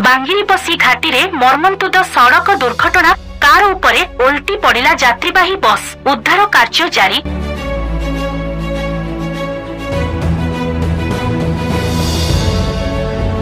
बांगिरीपोषी घाटी रे मर्मन्तुद सड़क दुर्घटना। कार उपरे ओल्टी पड़िला यात्रीवाही बस। उद्धार कार्य जारी।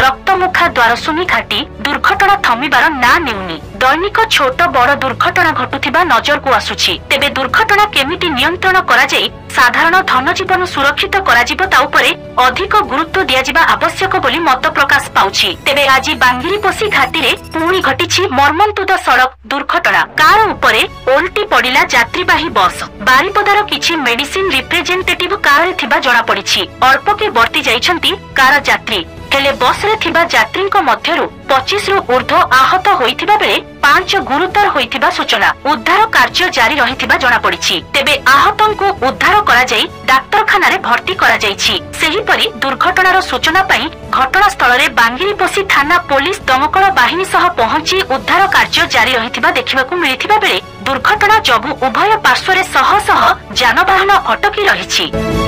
रक्तमुखा द्वारसुनी घाटी दुर्घटना थमिबार ना नेउनी। दैनिक छोट बड़ दुर्घटना घटुथिबा नजर को आसुछि। तेबे दुर्घटना केमिति नियंत्रण करा जाई साधारण धन जीवन सुरक्षित करा जिवो ता उपरे अधिक गुरुत्व दिया जिबा आवश्यक बोली मत प्रकाश पाउछि। तेबे आज बांगिरीपोषी घाटी रे पुणी घटिछि मर्मन्तुद सड़क दुर्घटना। कार उपरे ओल्टी पड़िला यात्रीवाही बस। बारिपदार किछि मेडिसिन रिप्रेजेंटेटिव कार रे थिबा जणा पड़िछि। अल्प के बर्ती जाइछन्ति कार यात्री। हेले बस रे थिबा यात्रीक मध्यरु 25 रु ऊर्ध्व आहत होइथिबा बेले 5 गुरुतर होइथिबा सूचना। उद्धार कार्य जारी रहिथिबा जणा पड़िछि। तेबे आहतंकु उद्धार करा जाई डाक्तरखाना रे भर्ती करा जाईछि। सेहिपरि दुर्घटनार सूचना पई घटनास्थल रे बांगिरीपोषी थाना पुलिस दमकल बाहिनी सह पहुंची उद्धार कार्य जारी रहिथिबा देखिबाकु मिलिथिबा बेले दुर्घटना जबु उभय पार्श्व रे शह शह जानबाहन अटकी रहिछि।